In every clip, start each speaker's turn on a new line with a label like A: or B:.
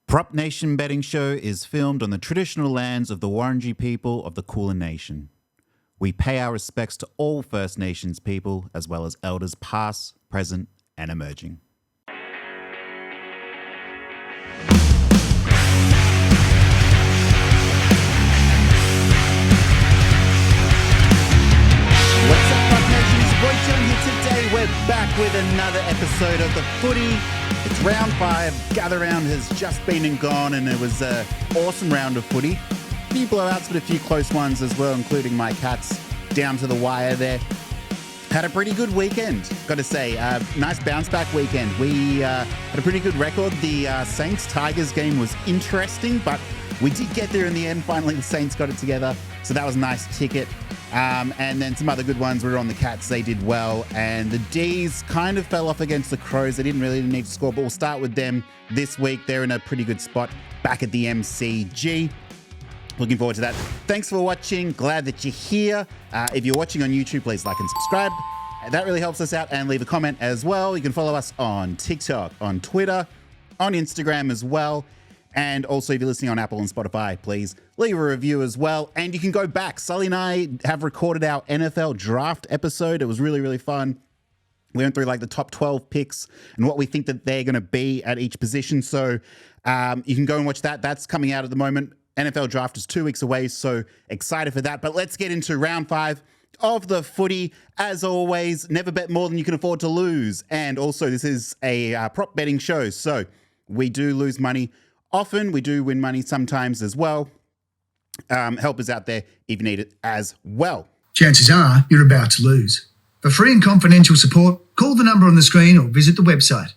A: Prop Nation Betting Show is filmed on the traditional lands of the Wurundjeri people of the Kulin Nation. We pay our respects to all First Nations people, as well as elders past, present, and emerging. What's up, Prop Nation? It's Roy John here today. We're back with another episode of the Footy. It's round 5. Gather round has just been and gone, and it was an awesome round of footy. A few blowouts, but a few close ones as well, including my Cats down to the wire there. Had a pretty good weekend, got to say. Nice bounce back weekend. We had a pretty good record. The Saints-Tigers game was interesting, but we did get there in the end. Finally, the Saints got it together, so that was a nice ticket. And then some other good ones were on the Cats. They did well. And the Dees kind of fell off against the Crows. They didn't really need to score, but we'll start with them this week. They're in a pretty good spot back at the MCG. Looking forward to that. Thanks for watching. Glad that you're here. If you're watching on YouTube, please like and subscribe. That really helps us out, and leave a comment as well. You can follow us on TikTok, on Twitter, on Instagram as well. And also, if you're listening on Apple and Spotify, please leave a review as well. And you can go back. Sully and I have recorded our NFL draft episode. It was really, really fun. We went through like the top 12 picks and what we think that they're going to be at each position. So you can go and watch that. That's coming out at the moment. NFL draft is 2 weeks away, so excited for that. But let's get into round 5 of the footy. As always, never bet more than you can afford to lose. And also, this is a prop betting show, so we do lose money often. We do win money sometimes as well. Help us out there if you need it as well.
B: Chances are you're about to lose. For free and confidential support, call the number on the screen or visit the website.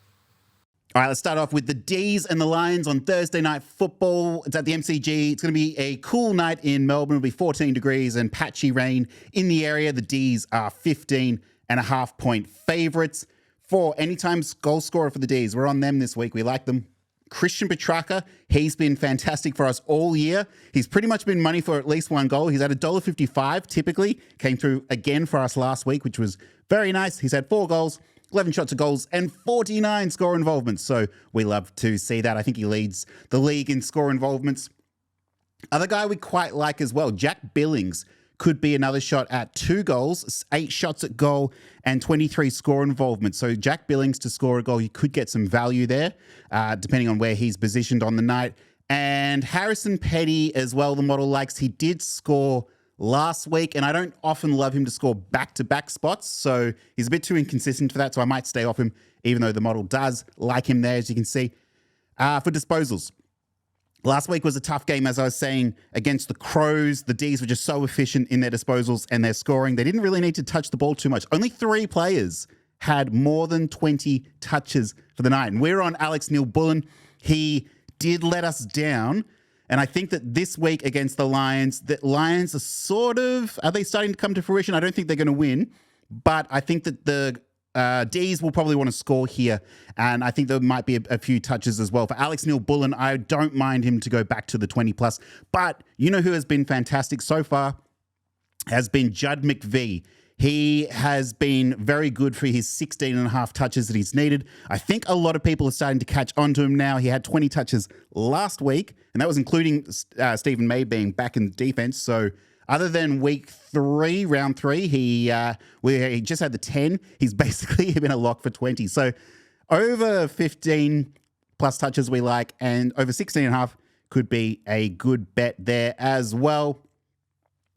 A: All right, let's start off with the Dees and the Lions on Thursday Night Football. It's at the MCG. It's going to be a cool night in Melbourne. It'll be 14 degrees and patchy rain in the area. The Dees are 15.5-point favourites. For anytime goal scorer for the Dees, we're on them this week. We like them. Christian Petracca, he's been fantastic for us all year. He's pretty much been money for at least one goal. He's at $1.55 typically. Came through again for us last week, which was very nice. He's had 4 goals, 11 shots of goals, and 49 score involvements. So we love to see that. I think he leads the league in score involvements. Other guy we quite like as well, Jack Billings, could be another shot at 2 goals, 8 shots at goal, and 23 score involvement. So Jack Billings to score a goal, you could get some value there, depending on where he's positioned on the night. And Harrison Petty as well, the model likes. He did score last week, and I don't often love him to score back-to-back spots, so he's a bit too inconsistent for that, so I might stay off him, even though the model does like him there, as you can see. For disposals, last week was a tough game, as I was saying, against the Crows. The Dees were just so efficient in their disposals and their scoring. They didn't really need to touch the ball too much. Only 3 players had more than 20 touches for the night, and we're on Alex Neil-Bullen. He did let us down. And I think that this week against the Lions are they starting to come to fruition? I don't think they're going to win, but I think that the Dees will probably want to score here. And I think there might be a few touches as well. For Alex Neil-Bullen, I don't mind him to go back to the 20 plus, but you know who has been fantastic so far has been Judd McVee. He has been very good for his 16.5 touches that he's needed. I think a lot of people are starting to catch on to him now. He had 20 touches last week, and that was including Stephen May being back in defense. So other than week 3, round 3, he just had the 10. He's basically been a lock for 20. So over 15 plus touches we like, and over 16.5 could be a good bet there as well.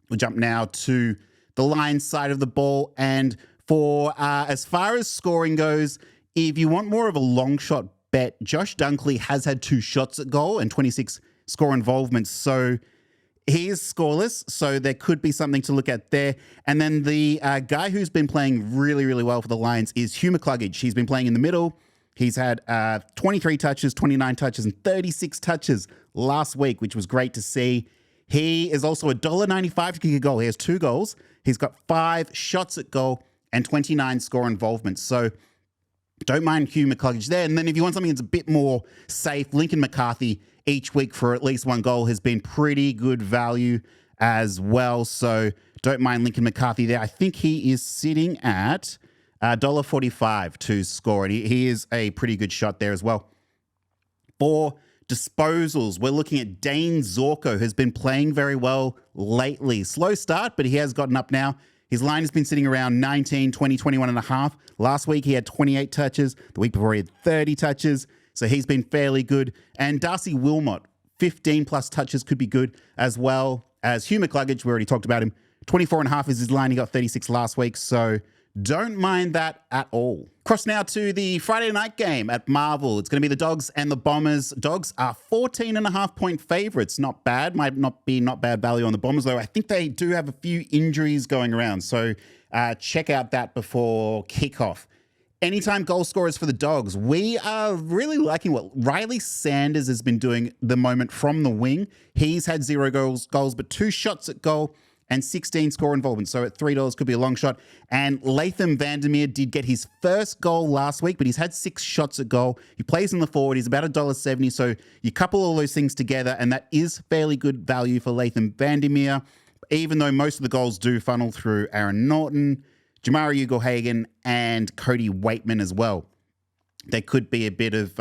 A: We'll jump now to the Lions side of the ball. And for as far as scoring goes, if you want more of a long shot bet, Josh Dunkley has had 2 shots at goal and 26 score involvements. So he is scoreless. So there could be something to look at there. And then the guy who's been playing really, really well for the Lions is Hugh McCluggage. He's been playing in the middle. He's had 23 touches, 29 touches, and 36 touches last week, which was great to see. He is also $1.95 to kick a goal. He has 2 goals. He's got 5 shots at goal and 29 score involvements. So don't mind Hugh McCluggage there. And then if you want something that's a bit more safe, Lincoln McCarthy each week for at least 1 goal has been pretty good value as well. So don't mind Lincoln McCarthy there. I think he is sitting at $1.45 to score. And he is a pretty good shot there as well. For Disposals, we're looking at Dane Zorko, who's been playing very well lately. Slow start, but he has gotten up now. His line has been sitting around 19, 20, 21 and a half. Last week, he had 28 touches. The week before, he had 30 touches. So he's been fairly good. And Darcy Wilmot, 15 plus touches could be good, as well as Hugh McCluggage. We already talked about him. 24 and a half is his line. He got 36 last week. So don't mind that at all. Cross now to the Friday night game at Marvel. It's going to be the Dogs and the Bombers. Dogs are 14.5-point favourites. Not bad. Might not bad value on the Bombers, though. I think they do have a few injuries going around. So check out that before kickoff. Anytime goal scorers for the Dogs. We are really liking what Ryley Sanders has been doing the moment from the wing. He's had 0 goals, but 2 shots at goal and 16 score involvement. So at $3 could be a long shot. And Latham Vandermeer did get his first goal last week, but he's had 6 shots at goal. He plays in the forward. He's about $1.70. So you couple all those things together, and that is fairly good value for Latham Vandermeer, even though most of the goals do funnel through Aaron Norton, Jamari Ugle-Hagan, and Cody Waitman as well. There could be a bit of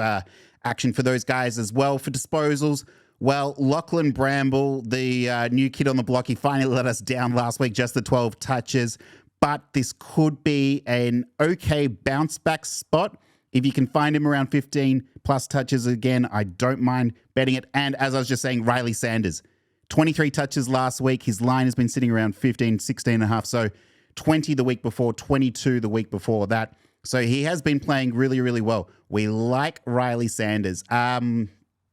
A: action for those guys as well. For disposals, well, Lachlan Bramble, the new kid on the block, he finally let us down last week, just the 12 touches. But this could be an okay bounce back spot. If you can find him around 15 plus touches again, I don't mind betting it. And as I was just saying, Ryley Sanders, 23 touches last week. His line has been sitting around 15, 16 and a half. So 20 the week before, 22 the week before that. So he has been playing really, really well. We like Ryley Sanders.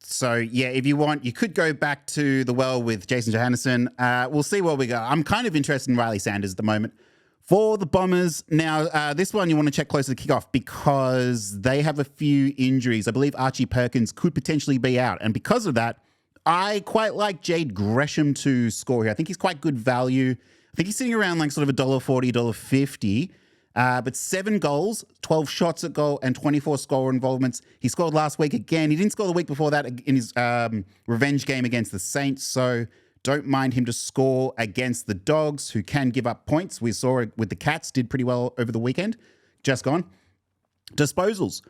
A: So, yeah, if you want, you could go back to the well with Jason Johannesson. We'll see where we go. I'm kind of interested in Ryley Sanders at the moment. For the Bombers, now, this one you want to check closer to kickoff because they have a few injuries. I believe Archie Perkins could potentially be out. And because of that, I quite like Jade Gresham to score here. I think he's quite good value. I think he's sitting around like sort of $1.40, $1.50. But 7 goals, 12 shots at goal, and 24 score involvements. He scored last week again. He didn't score the week before that in his revenge game against the Saints, so don't mind him to score against the Dogs, who can give up points. We saw it with the Cats, did pretty well over the weekend. Just gone. Disposals.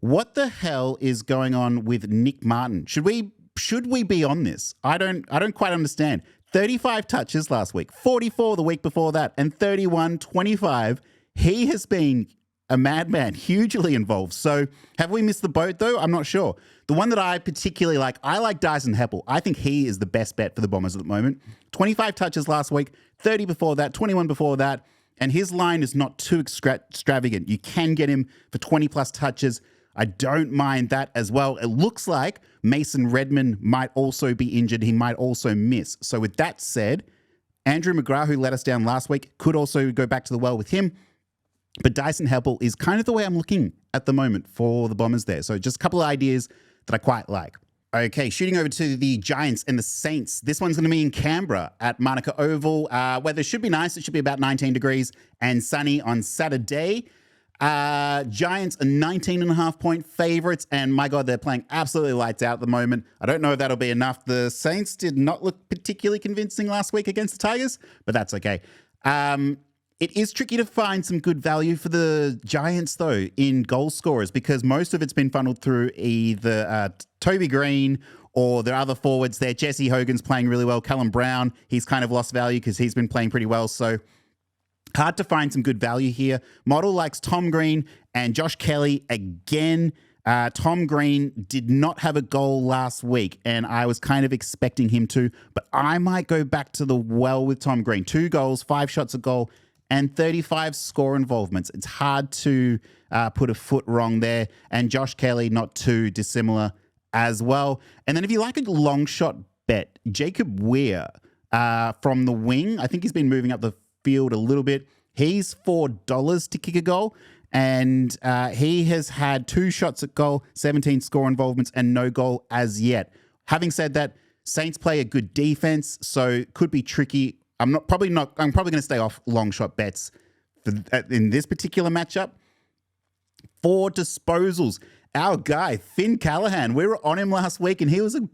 A: What the hell is going on with Nick Martin? Should we be on this? I don't quite understand. 35 touches last week, 44 the week before that, and 31, 25. He has been a madman, hugely involved. So have we missed the boat, though? I'm not sure. The one that I particularly like, I like Dyson Heppel. I think he is the best bet for the Bombers at the moment. 25 touches last week, 30 before that, 21 before that, and his line is not too extravagant. You can get him for 20-plus touches. I don't mind that as well. It looks like Mason Redman might also be injured. He might also miss. So with that said, Andrew McGrath, who let us down last week, could also go back to the well with him. But Dyson Heppel is kind of the way I'm looking at the moment for the Bombers there. So just a couple of ideas that I quite like. Okay, shooting over to the Giants and the Saints. This one's going to be in Canberra at Manuka Oval. Weather should be nice. It should be about 19 degrees and sunny on Saturday. Giants are 19.5-point favourites. And my God, they're playing absolutely lights out at the moment. I don't know if that'll be enough. The Saints did not look particularly convincing last week against the Tigers, but that's okay. It is tricky to find some good value for the Giants, though, in goal scorers because most of it's been funneled through either Toby Green or their other forwards there. Jesse Hogan's playing really well. Callum Brown, he's kind of lost value because he's been playing pretty well. So hard to find some good value here. Model likes Tom Green and Josh Kelly again. Tom Green did not have a goal last week, and I was kind of expecting him to, but I might go back to the well with Tom Green. 2 goals, 5 shots a goal, and 35 score involvements. It's hard to put a foot wrong there. And Josh Kelly, not too dissimilar as well. And then if you like a long shot bet, Jacob Wehr from the wing, I think he's been moving up the field a little bit. He's $4 to kick a goal. And he has had 2 shots at goal, 17 score involvements, and no goal as yet. Having said that, Saints play a good defense, so could be tricky. I'm probably going to stay off long shot bets in this particular matchup. For disposals, our guy, Finn Callaghan, we were on him last week and he was a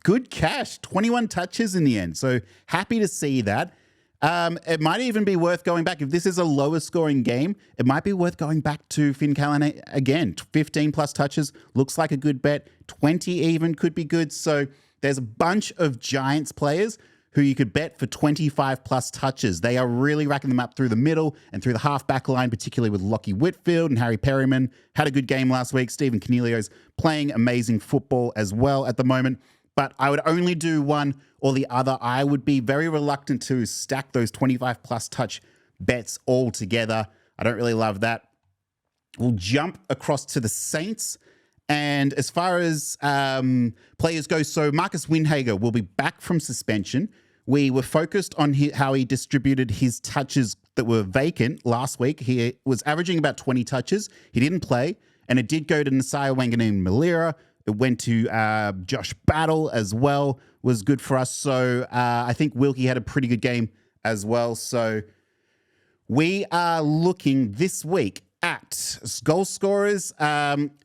A: good cash, 21 touches in the end. So happy to see that. It might even be worth going back. If this is a lower scoring game, it might be worth going back to Finn Callaghan again. 15 plus touches looks like a good bet. 20 even could be good. So there's a bunch of Giants players who you could bet for 25 plus touches. They are really racking them up through the middle and through the half back line, particularly with Lockie Whitfield and Harry Perryman. Had a good game last week. Stephen Cornelio's playing amazing football as well at the moment. But I would only do one or the other. I would be very reluctant to stack those 25 plus touch bets all together. I don't really love that. We'll jump across to the Saints. And as far as players go, so Marcus Windhager will be back from suspension. We were focused on how he distributed his touches that were vacant last week. He was averaging about 20 touches. He didn't play. And it did go to Nasiah Wanganeen-Malira. It went to Josh Battle as well, was good for us. So I think Wilkie had a pretty good game as well. So we are looking this week at goal scorers.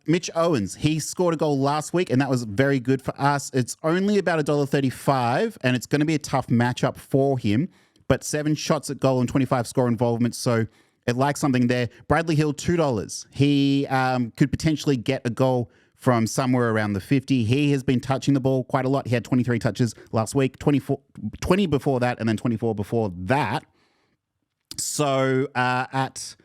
A: Mitch Owens, he scored a goal last week, and that was very good for us. It's only about $1.35, and it's going to be a tough matchup for him. But 7 shots at goal and 25 score involvement, so it likes something there. Bradley Hill, $2. He could potentially get a goal from somewhere around the 50. He has been touching the ball quite a lot. He had 23 touches last week, 20 before that, and then 24 before that. So at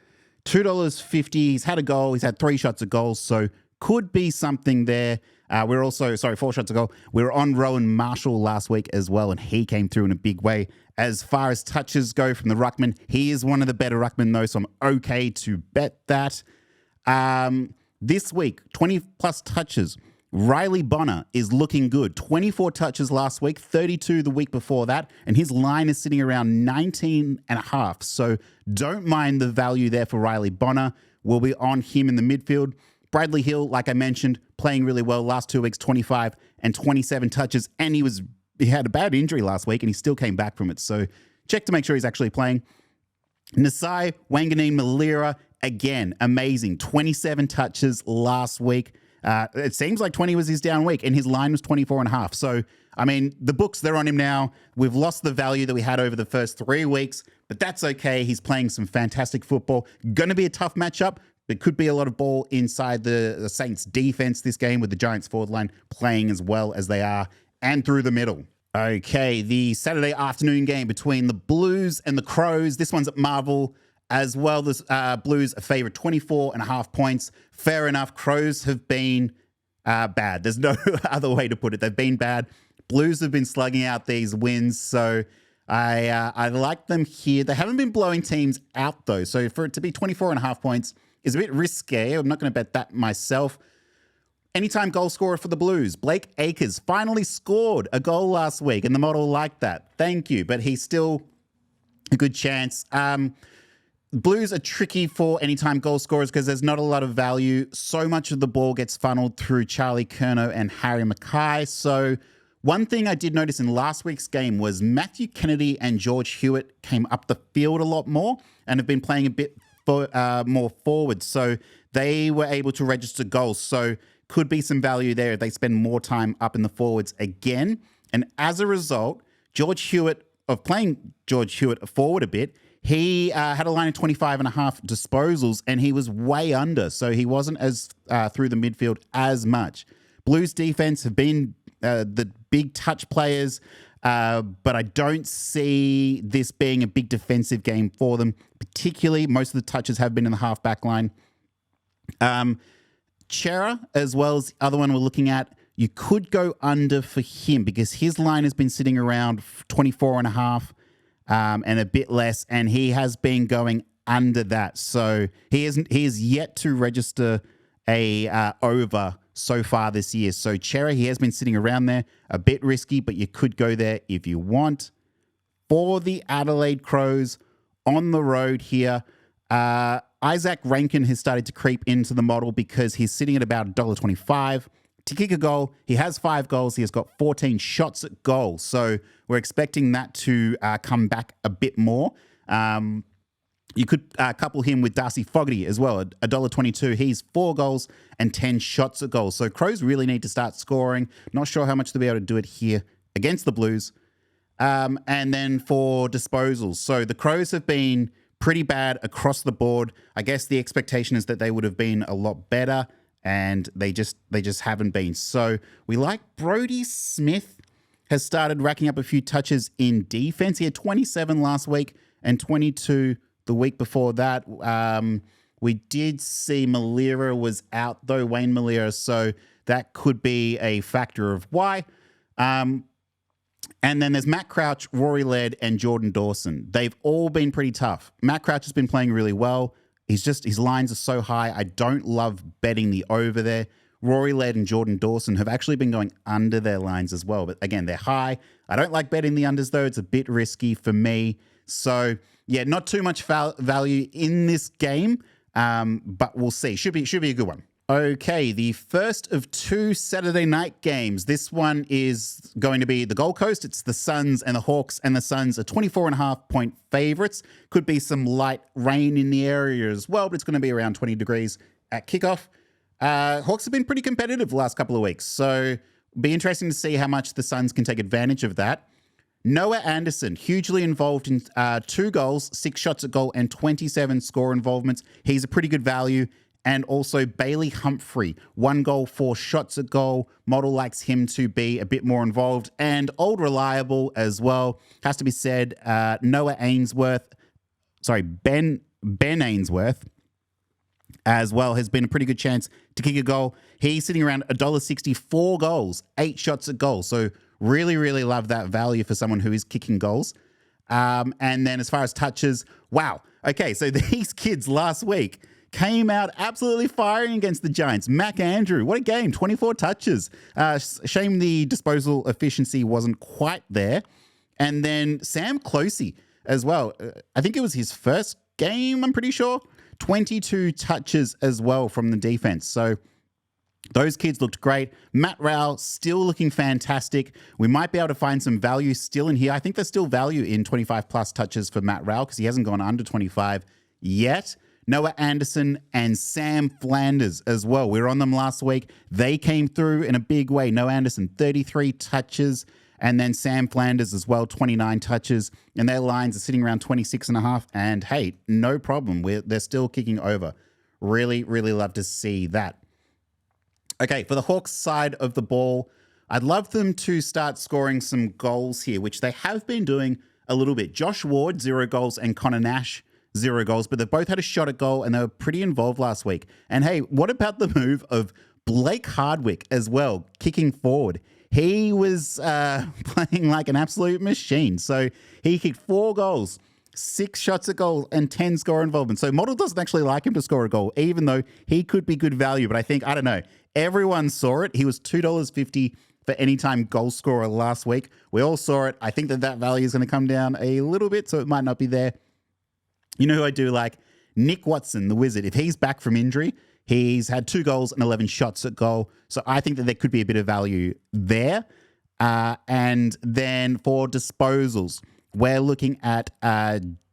A: $2.50, he's had a goal. He's had 3 shots at goals, so could be something there. We're also, 4 shots at goal. We were on Rowan Marshall last week as well, and he came through in a big way. As far as touches go from the ruckman, he is one of the better ruckmen, though, so I'm okay to bet that. This week, 20 plus touches. Riley Bonner is looking good. 24 touches last week, 32 the week before that, and his line is sitting around 19.5. So don't mind the value there for Riley Bonner. We'll be on him in the midfield. Bradley Hill, like I mentioned, playing really well last 2 weeks, 25 and 27 touches, and he had a bad injury last week, and he still came back from it. So check to make sure he's actually playing. Nasiah Wanganeen-Malira, again, amazing. 27 touches last week. It seems like 20 was his down week, and his line was 24.5. So, I mean, the books, they're on him now. We've lost the value that we had over the first 3 weeks, but that's okay. He's playing some fantastic football. Going to be a tough matchup. There could be a lot of ball inside the Saints defense this game with the Giants forward line playing as well as they are and through the middle. Okay, the Saturday afternoon game between the Blues and the Crows. This one's at Marvel as well. The Blues are favourite 24.5 points. Fair enough. Crows have been bad. There's no other way to put it. They've been bad. Blues have been slugging out these wins, so I like them here. They haven't been blowing teams out, though, so for it to be 24.5 points is a bit risque. I'm not going to bet that myself. Anytime goal scorer for the Blues. Blake Acres finally scored a goal last week, and the model liked that. Thank you, but he's still a good chance. Blues are tricky for anytime goal scorers because there's not a lot of value. So much of the ball gets funneled through Charlie Curnow and Harry McKay. So one thing I did notice in last week's game was Matthew Kennedy and George Hewitt came up the field a lot more and have been playing a bit more forward. So they were able to register goals. So could be some value there if they spend more time up in the forwards again. And as a result, George Hewitt forward a bit, he had a line of 25.5 disposals, and he was way under. So he wasn't as through the midfield as much. Blues defense have been the big touch players, but I don't see this being a big defensive game for them. Particularly, most of the touches have been in the half-back line. Chera, as well as the other one we're looking at, you could go under for him because his line has been sitting around 24.5 and a bit less, and he has been going under that. So he is yet to register a over so far this year. So Chera, he has been sitting around there, a bit risky, but you could go there if you want. For the Adelaide Crows on the road here, Isaac Rankin has started to creep into the model because he's sitting at about $1.25. To kick a goal, he has 5 goals. He has got 14 shots at goal. So we're expecting that to come back a bit more. You could couple him with Darcy Fogarty as well, $1.22. He's 4 goals and 10 shots at goal. So Crows really need to start scoring. Not sure how much they'll be able to do it here against the Blues. And then for disposals. So the Crows have been pretty bad across the board. I guess the expectation is that they would have been a lot better, and they just haven't been. So we like Brodie Smith has started racking up a few touches in defense. He had 27 last week and 22 the week before that. We did see Malira was out though, Wayne Malira, so that could be a factor of why. And then there's Matt Crouch, Rory Laird, and Jordan Dawson. They've all been pretty tough. Matt Crouch has been playing really well. His lines are so high. I don't love betting the over there. Rory Laird and Jordan Dawson have actually been going under their lines as well. But again, they're high. I don't like betting the unders though. It's a bit risky for me. So yeah, not too much value in this game, but we'll see. Should be a good one. Okay, the first of two Saturday night games. This one is going to be the Gold Coast. It's the Suns and the Hawks, and the Suns are 24.5-point favourites. Could be some light rain in the area as well, but it's going to be around 20 degrees at kickoff. Hawks have been pretty competitive the last couple of weeks, so it'll be interesting to see how much the Suns can take advantage of that. Noah Anderson, hugely involved in 2 goals, 6 shots at goal, and 27 score involvements. He's a pretty good value. And also Bailey Humphrey, 1 goal, 4 shots at goal. Model likes him to be a bit more involved and old reliable as well. Has to be said, Ben Ainsworth as well has been a pretty good chance to kick a goal. He's sitting around $1.60, 4 goals, 8 shots at goal. So really, really love that value for someone who is kicking goals. And then as far as touches, wow. Okay, so these kids last week came out absolutely firing against the Giants. Mac Andrew, what a game, 24 touches. Shame the disposal efficiency wasn't quite there. And then Sam Closey as well. I think it was his first game, I'm pretty sure. 22 touches as well from the defense. So those kids looked great. Matt Rowell still looking fantastic. We might be able to find some value still in here. I think there's still value in 25 plus touches for Matt Rowell because he hasn't gone under 25 yet. Noah Anderson and Sam Flanders as well. We were on them last week. They came through in a big way. Noah Anderson, 33 touches. And then Sam Flanders as well, 29 touches. And their lines are sitting around 26.5. And hey, no problem. They're still kicking over. Really, really love to see that. Okay, for the Hawks side of the ball, I'd love them to start scoring some goals here, which they have been doing a little bit. Josh Ward, 0 goals, and Connor Nash, 0 goals, but they both had a shot at goal and they were pretty involved last week. And hey, what about the move of Blake Hardwick as well, kicking forward? He was playing like an absolute machine. So he kicked 4 goals, 6 shots at goal, and 10 score involvement. So Model doesn't actually like him to score a goal, even though he could be good value. But I think, I don't know, everyone saw it. He was $2.50 for anytime goal scorer last week. We all saw it. I think that value is going to come down a little bit, so it might not be there. You know who I do like? Nick Watson, the Wizard. If he's back from injury, he's had 2 goals and 11 shots at goal. So I think that there could be a bit of value there. And then for disposals, we're looking at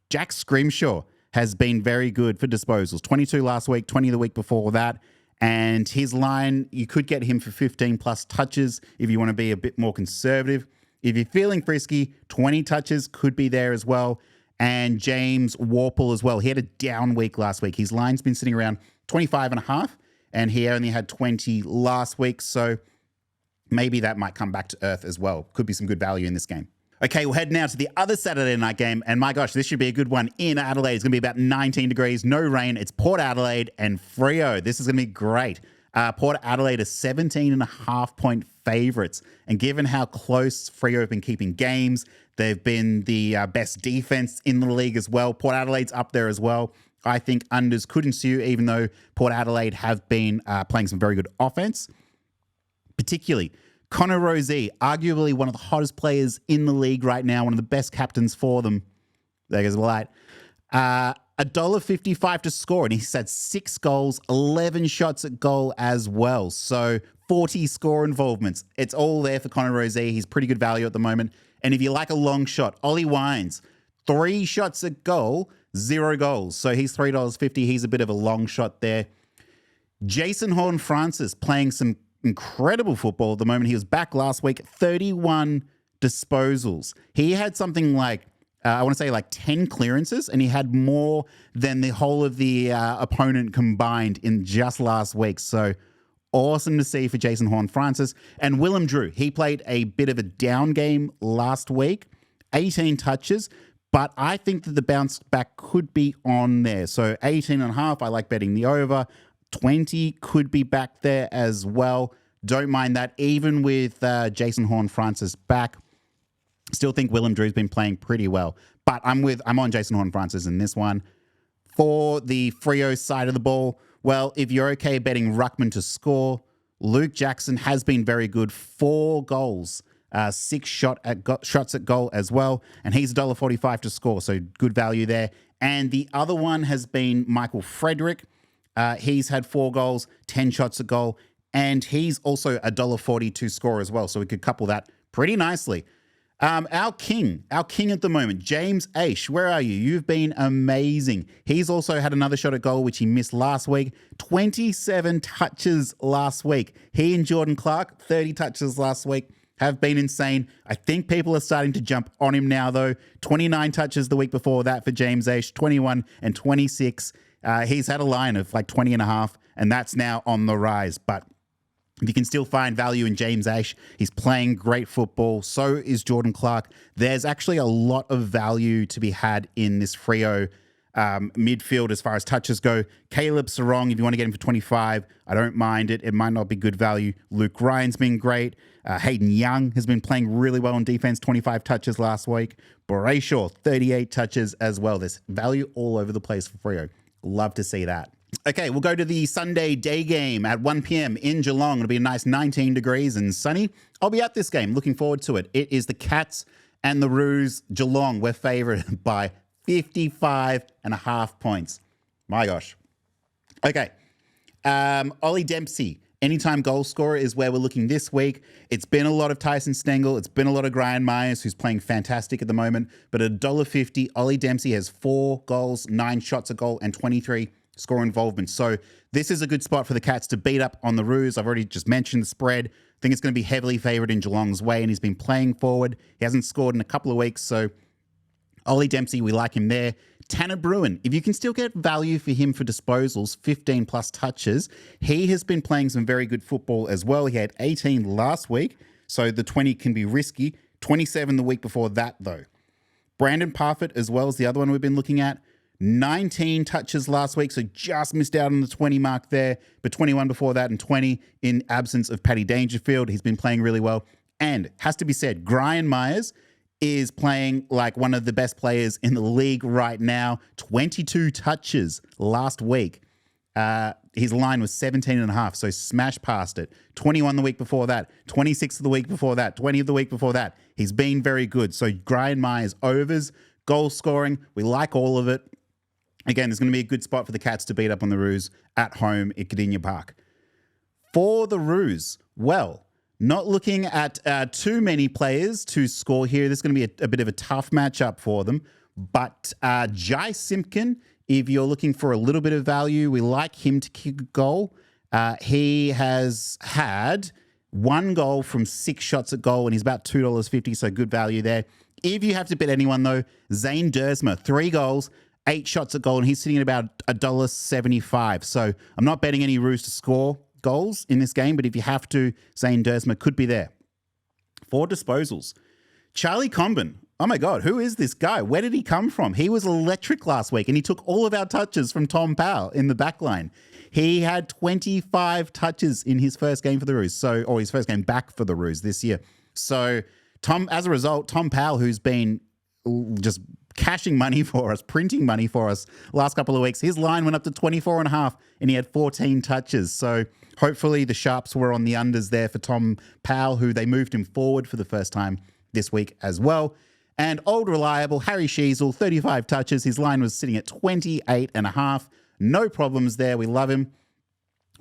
A: Jack Scrimshaw has been very good for disposals. 22 last week, 20 the week before that. And his line, you could get him for 15 plus touches if you want to be a bit more conservative. If you're feeling frisky, 20 touches could be there as well. And James Warple as well. He had a down week last week. His line's been sitting around 25.5, and he only had 20 last week. So maybe that might come back to earth as well. Could be some good value in this game. Okay, we'll head now to the other Saturday night game. And my gosh, this should be a good one in Adelaide. It's going to be about 19 degrees, no rain. It's Port Adelaide and Freo. This is going to be great. Port Adelaide are 17.5-point favourites. And given how close Freo have been keeping games, they've been the best defence in the league as well. Port Adelaide's up there as well. I think unders could ensue, even though Port Adelaide have been playing some very good offence. Particularly, Connor Rozee, arguably one of the hottest players in the league right now, one of the best captains for them. There goes the light. $1.55 to score, and he's had 6 goals, 11 shots at goal as well. So 40 score involvements. It's all there for Connor Rozee. He's pretty good value at the moment. And if you like a long shot, Ollie Wines, 3 shots at goal, 0 goals. So he's $3.50. He's a bit of a long shot there. Jason Horne-Francis playing some incredible football at the moment. He was back last week, 31 disposals. He had something like, I want to say like 10 clearances, and he had more than the whole of the opponent combined in just last week. So awesome to see for Jason Horne-Francis. And Willem Drew, he played a bit of a down game last week, 18 touches, but I think that the bounce back could be on there. So 18.5, I like betting the over. 20 could be back there as well. Don't mind that, even with Jason Horne-Francis back. Still think Willem Drew's been playing pretty well, but I'm on Jason Horne-Francis in this one. For the Freo side of the ball, well, if you're okay betting Ruckman to score, Luke Jackson has been very good. 4 goals, 6 shots at goal as well, and he's $1.45 to score, so good value there. And the other one has been Michael Frederick. He's had 4 goals, 10 shots at goal, and he's also $1.40 to score as well, so we could couple that pretty nicely. Our king at the moment, James Aish, where are you? You've been amazing. He's also had another shot at goal, which he missed last week. 27 touches last week. He and Jordan Clark, 30 touches last week, have been insane. I think people are starting to jump on him now, though. 29 touches the week before that for James Aish, 21 and 26. He's had a line of like 20.5, and that's now on the rise. But if you can still find value in James Aish, he's playing great football. So is Jordan Clark. There's actually a lot of value to be had in this Freo midfield as far as touches go. Caleb Sarong, if you want to get him for 25, I don't mind it. It might not be good value. Luke Ryan's been great. Hayden Young has been playing really well on defense, 25 touches last week. Brayshaw, 38 touches as well. There's value all over the place for Freo. Love to see that. Okay, we'll go to the Sunday day game at 1 p.m. in Geelong. It'll be a nice 19 degrees and sunny. I'll be at this game. Looking forward to it. It is the Cats and the Roos. Geelong, we're favoured by 55.5 points. My gosh. Okay. Ollie Dempsey, anytime goal scorer, is where we're looking this week. It's been a lot of Tyson Stengel. It's been a lot of Brian Myers, who's playing fantastic at the moment. But at $1.50, Ollie Dempsey has 4 goals, 9 shots a goal, and 23 score involvement. So this is a good spot for the Cats to beat up on the Roos. I've already just mentioned the spread. I think it's going to be heavily favoured in Geelong's way, and he's been playing forward. He hasn't scored in a couple of weeks, so Ollie Dempsey, we like him there. Tanner Bruin, if you can still get value for him for disposals, 15 plus touches, he has been playing some very good football as well. He had 18 last week, so the 20 can be risky. 27 the week before that, though. Brandon Parfitt as well is the other one we've been looking at. 19 touches last week, so just missed out on the 20 mark there, but 21 before that and 20 in absence of Paddy Dangerfield. He's been playing really well. And has to be said, Brian Myers is playing like one of the best players in the league right now. 22 touches last week. His line was 17.5, so smash past it. 21 the week before that, 26 the week before that, 20 of the week before that. He's been very good. So Brian Myers overs, goal scoring, we like all of it. Again, there's going to be a good spot for the Cats to beat up on the Roos at home at Cardinia Park. For the Roos, well, not looking at too many players to score here. This is going to be a bit of a tough matchup for them. But Jai Simpkin, if you're looking for a little bit of value, we like him to kick a goal. He has had 1 goal from 6 shots at goal, and he's about $2.50, so good value there. If you have to bet anyone, though, Zane Dersma, 3 goals, 8 shots at goal, and he's sitting at about $1.75. So I'm not betting any Roos to score goals in this game, but if you have to, Zane Dersma could be there. For disposals, Charlie Comben. Oh my God, who is this guy? Where did he come from? He was electric last week, and he took all of our touches from Tom Powell in the back line. He had 25 touches in his first game for the Roos, or his first game back for the Roos this year. So as a result, Tom Powell, who's been just cashing money for us, printing money for us last couple of weeks, his line went up to 24.5 and he had 14 touches. So hopefully the Sharps were on the unders there for Tom Powell, who they moved him forward for the first time this week as well. And old reliable Harry Sheasel, 35 touches. His line was sitting at 28.5. No problems there. We love him.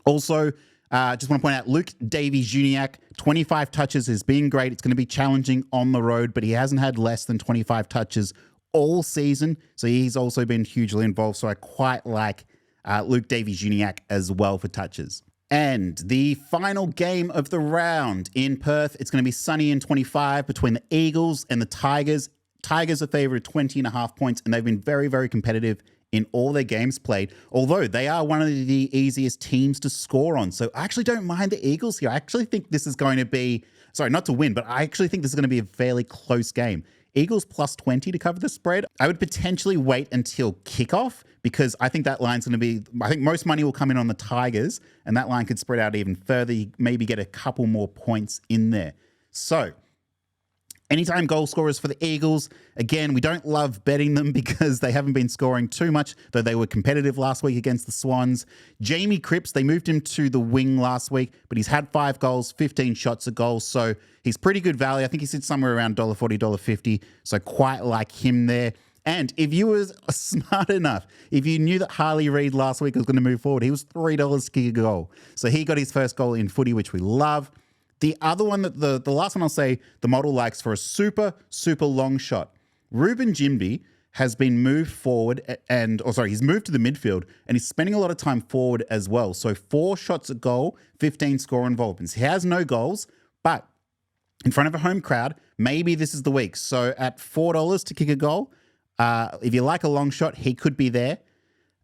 A: Also, just want to point out Luke Davies-Uniacke, 25 touches has been great. It's going to be challenging on the road, but he hasn't had less than 25 touches all season. So he's also been hugely involved. So I quite like Luke Davies-Uniacke as well for touches. And the final game of the round in Perth, it's going to be sunny and 25 between the Eagles and the Tigers. Tigers are favoured 20.5 points, and they've been very, very competitive in all their games played, although they are one of the easiest teams to score on. So I actually don't mind the Eagles here. I actually think this is going to be, sorry, not to win, but I actually think this is going to be a fairly close game. Eagles plus 20 to cover the spread. I would potentially wait until kickoff because I think that line's going to be, I think most money will come in on the Tigers and that line could spread out even further. You maybe get a couple more points in there. So anytime goal scorers for the Eagles. Again, we don't love betting them because they haven't been scoring too much, though they were competitive last week against the Swans. Jamie Cripps, they moved him to the wing last week, but he's had 5 goals, 15 shots a goal, so he's pretty good value. I think he sits somewhere around $1.40, $1.50, so quite like him there. And if you were smart enough, if you knew that Harley Reid last week was going to move forward, he was $3 to kick a goal. So he got his first goal in footy, which we love. The other one, that the last one I'll say, the model likes for a super, super long shot. Ruben Jimby has been moved forward he's moved to the midfield and he's spending a lot of time forward as well. So 4 shots a goal, 15 score involvements. He has no goals, but in front of a home crowd, maybe this is the week. So at $4 to kick a goal, if you like a long shot, he could be there.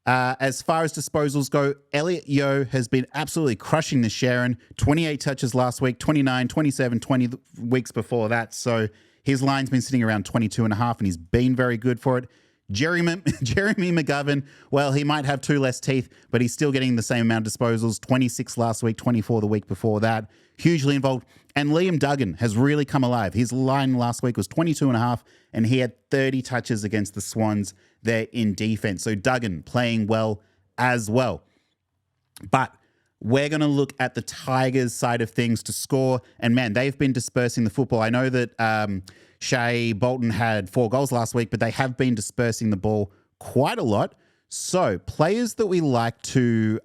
A: As far as disposals go, Elliot Yeo has been absolutely crushing the Sharon. 28 touches last week, 29, 27, 20 weeks before that. So his line's been sitting around 22.5 and he's been very good for it. Jeremy McGovern, well, he might have 2 less teeth, but he's still getting the same amount of disposals. 26 last week, 24 the week before that. Hugely involved. And Liam Duggan has really come alive. His line last week was 22.5 and he had 30 touches against the Swans there in defense. So Duggan playing well as well. But we're going to look at the Tigers side of things to score. And man, they've been dispersing the football. I know that Shea Bolton had 4 goals last week, but they have been dispersing the ball quite a lot. So players that we like to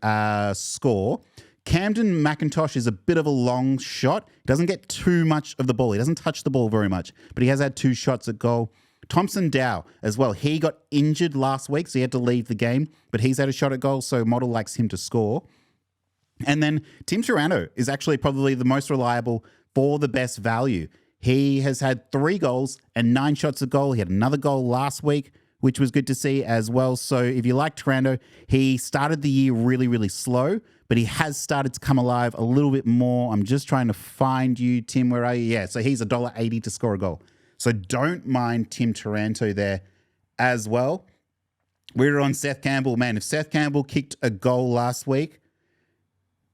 A: score, Camden McIntosh is a bit of a long shot. He doesn't get too much of the ball. He doesn't touch the ball very much, but he has had 2 shots at goal. Thompson Dow as well. He got injured last week, so he had to leave the game, but he's had a shot at goal, so model likes him to score. And then Tim Taranto is actually probably the most reliable for the best value. He has had 3 goals and 9 shots at goal. He had another goal last week, which was good to see as well. So if you like Taranto, he started the year really, really slow, but he has started to come alive a little bit more. I'm just trying to find you, Tim. Where are you? Yeah, so he's $1.80 to score a goal. So don't mind Tim Taranto there as well. We were on Seth Campbell. Man, if Seth Campbell kicked a goal last week,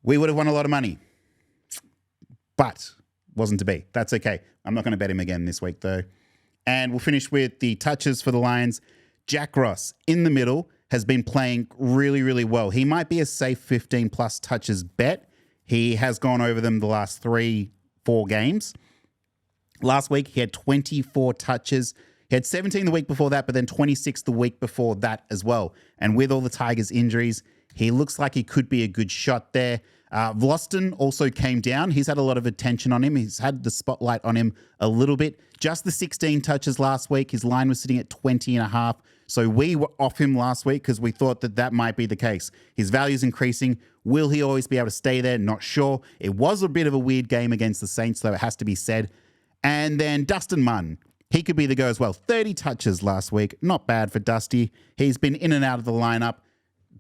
A: we would have won a lot of money. But wasn't to be. That's okay. I'm not going to bet him again this week, though. And we'll finish with the touches for the Lions. Jack Ross in the middle has been playing really, really well. He might be a safe 15-plus touches bet. He has gone over them the last 3-4 games. Last week, he had 24 touches. He had 17 the week before that, but then 26 the week before that as well. And with all the Tigers' injuries, he looks like he could be a good shot there. Vlosten also came down. He's had a lot of attention on him. He's had the spotlight on him a little bit. Just the 16 touches last week. His line was sitting at 20.5. So we were off him last week because we thought that that might be the case. His value's increasing. Will he always be able to stay there? Not sure. It was a bit of a weird game against the Saints, though, it has to be said. And then Dustin Munn. He could be the go as well. 30 touches last week. Not bad for Dusty. He's been in and out of the lineup,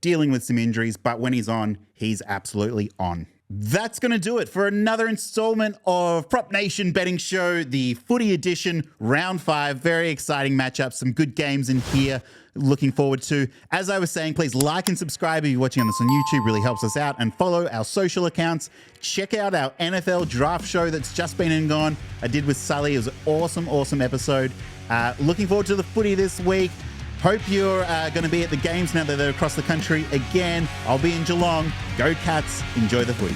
A: dealing with some injuries, but when he's on, he's absolutely on. That's going to do it for another installment of Prop Nation Betting Show, the Footy Edition, Round 5. Very exciting matchup. Some good games in here. Looking forward to. As I was saying, please like and subscribe if you're watching on this on YouTube. Really helps us out. And follow our social accounts. Check out our NFL draft show that's just been and gone. I did with Sully. It was an awesome, awesome episode. Looking forward to the footy this week. Hope you're going to be at the games now that they're across the country again. I'll be in Geelong. Go Cats. Enjoy the footy.